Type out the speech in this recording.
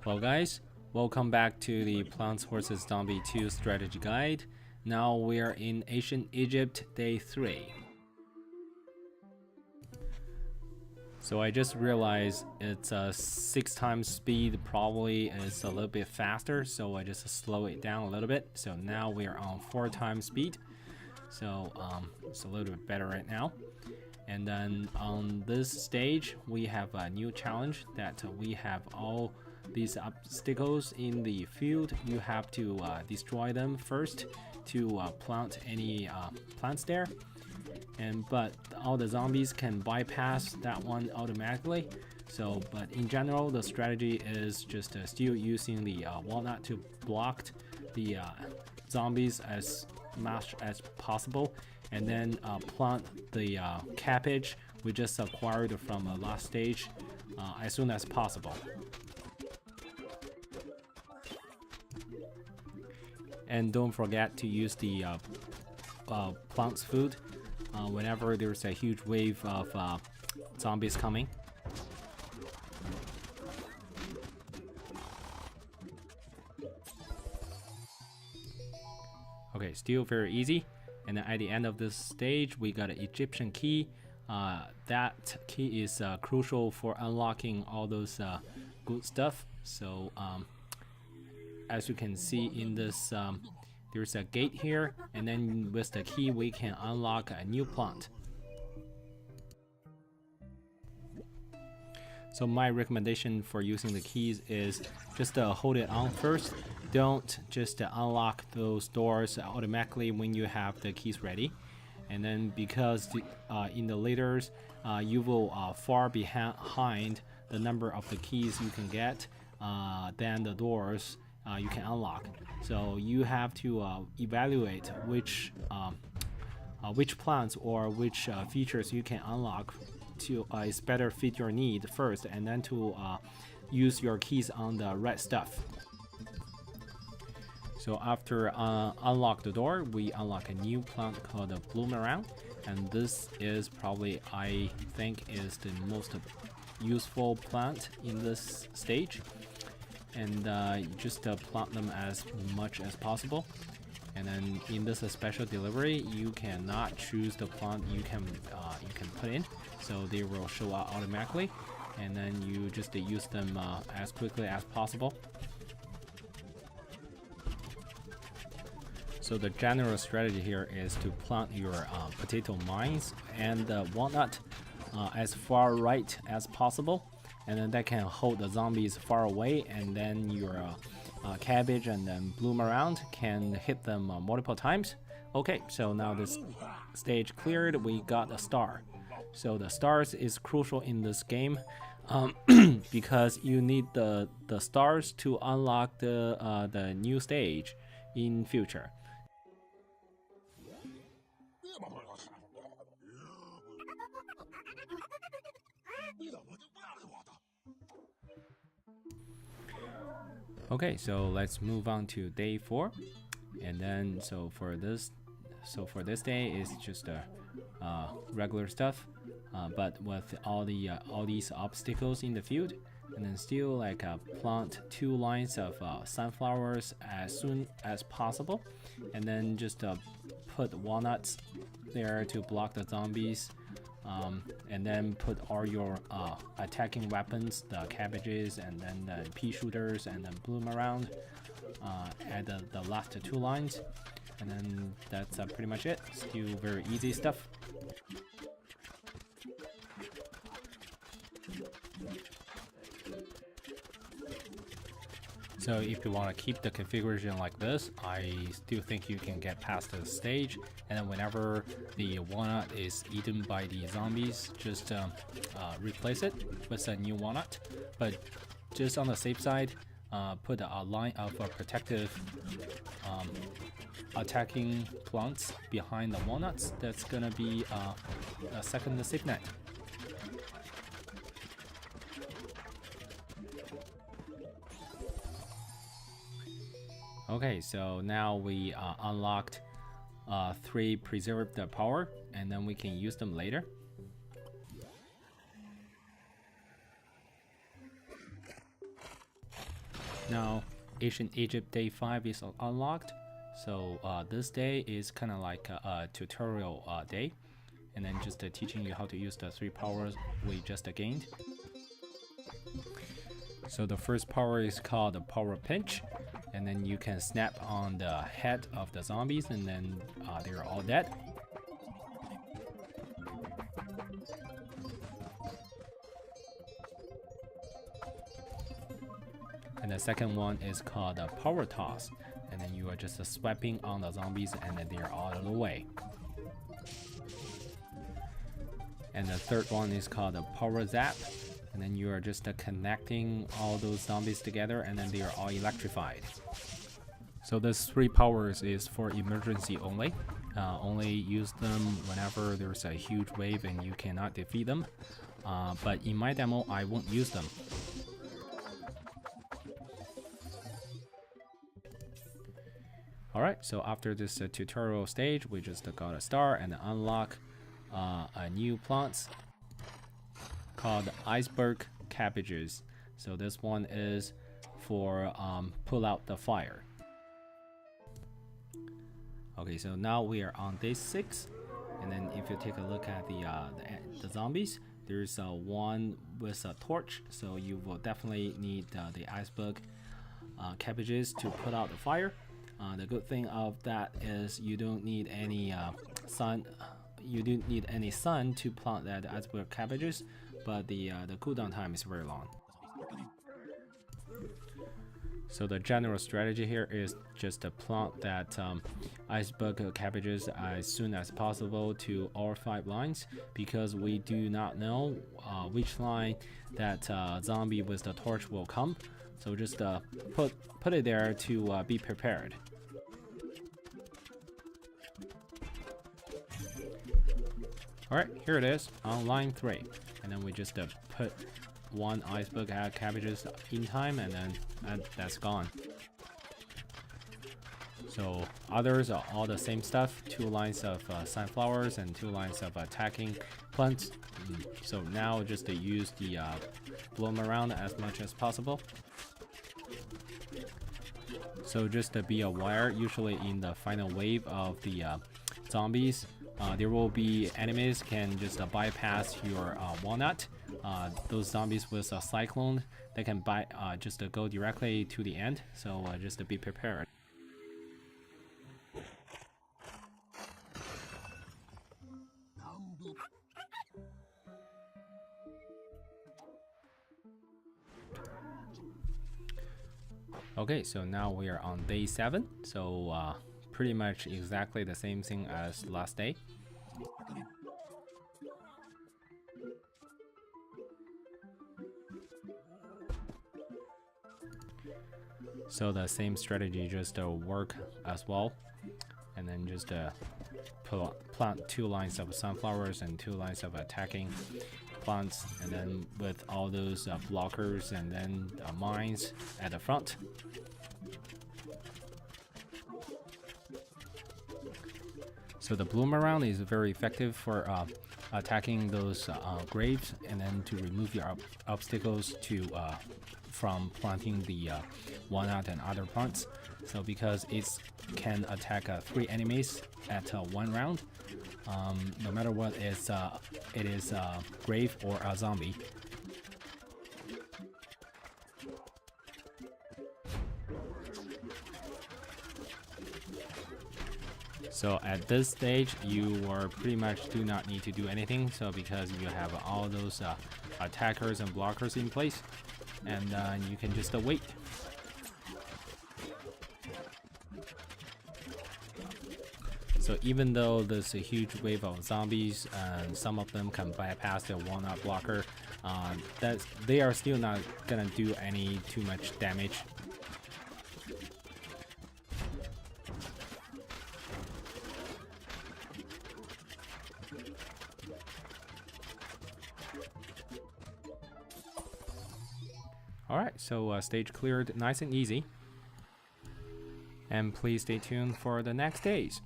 Well guys, welcome back to the Plants vs Zombie 2 strategy guide. Now we are in ancient Egypt day 3. So I just realized it's 6 times speed, probably is a little bit faster, so I just slow it down a little bit. So now we are on 4 times speed, so it's a little bit better right now. And then on this stage we have a new challenge that we have all these obstacles in the field. You have to destroy them first to plant any plants there, but all the zombies can bypass that one automatically. So but in general the strategy is just still using the walnut to block the zombies as much as possible, and then plant the cabbage we just acquired from the last stage as soon as possible. And don't forget to use the plant's food whenever there's a huge wave of zombies coming. Okay, still very easy. And then at the end of this stage, we got an Egyptian key. That key is crucial for unlocking all those good stuff. So as you can see in this, there's a gate here, and then with the key we can unlock a new plant. So my recommendation for using the keys is just hold it on first. Don't just unlock those doors automatically when you have the keys ready. And then because in the later you will far behind the number of the keys you can get than the doors you can unlock. So you have to evaluate which plants or which features you can unlock to is better fit your need first, and then to use your keys on the right stuff. So after unlock the door, we unlock a new plant called the Bloomerang, and this is probably, I think, is the most useful plant in this stage. And you just plant them as much as possible. And then in this special delivery, you cannot choose the plant you can put in, so they will show up automatically. And then you just use them as quickly as possible. So the general strategy here is to plant your potato mines and walnut as far right as possible, and then that can hold the zombies far away, and then your cabbage and then Bloomerang can hit them multiple times. Okay, so now this stage cleared, we got a star. So the stars is crucial in this game because you need the stars to unlock the new stage in future. Okay, so let's move on to day 4, and then for this day is just regular stuff, but with all these obstacles in the field, and then still like plant 2 lines of sunflowers as soon as possible, and then just put walnuts there to block the zombies. And then put all your attacking weapons, the cabbages and then the pea shooters and then Bloomerang at the last 2 lines, and then that's pretty much it. Still very easy stuff. So if you want to keep the configuration like this, I still think you can get past the stage, and then whenever the walnut is eaten by the zombies, just replace it with a new walnut. But just on the safe side, put a line of protective attacking plants behind the walnuts. That's gonna be a second safe net. Okay, so now we unlocked 3 preserved power, and then we can use them later. Now, Ancient Egypt Day 5 is unlocked. So this day is kind of like a tutorial day. And then just teaching you how to use the 3 powers we just gained. So the first power is called the Power Pinch. And then you can snap on the head of the zombies and then they're all dead. And the second one is called a Power Toss, and then you are just swiping on the zombies and then they're all out of the way. And the third one is called a Power Zap, and then you are just connecting all those zombies together and then they are all electrified. So this 3 powers is for emergency only. Only use them whenever there's a huge wave and you cannot defeat them. But in my demo, I won't use them. Alright, so after this tutorial stage, we just got a star and unlock a new plants called iceberg cabbages. So this one is for pull out the fire. Okay, so now we are on day 6, and then if you take a look at the zombies, there's one with a torch, so you will definitely need the iceberg cabbages to put out the fire. The good thing of that is you don't need any sun. You don't need any sun to plant that iceberg cabbages, but the cooldown time is very long. So the general strategy here is just to plant that iceberg cabbages as soon as possible to all 5 lines, because we do not know which line that zombie with the torch will come. So just put it there to be prepared. Alright, here it is on line 3, and then we just put 1 iceberg cabbages in time, and then that's gone. So others are all the same stuff, 2 lines of sunflowers and 2 lines of attacking plants. So now just to use the blow them around as much as possible. So just to be aware, usually in the final wave of the zombies, there will be enemies can just bypass your walnut. Those zombies with a cyclone, they can just go directly to the end. So just to be prepared. Okay, so now we are on day 7. So pretty much exactly the same thing as last day. So the same strategy just work as well, and then just plant 2 lines of sunflowers and 2 lines of attacking plants, and then with all those blockers and then mines at the front. So the bloom around is very effective for attacking those graves, and then to remove your obstacles to from planting the walnut and other plants. So because it can attack 3 enemies at 1 round, no matter what it is a grave or a zombie. So at this stage, you pretty much do not need to do anything. So because you have all those attackers and blockers in place, and you can just wait. So even though there's a huge wave of zombies and some of them can bypass the walnut blocker, they are still not gonna do too much damage. Alright, so stage cleared nice and easy. And please stay tuned for the next days.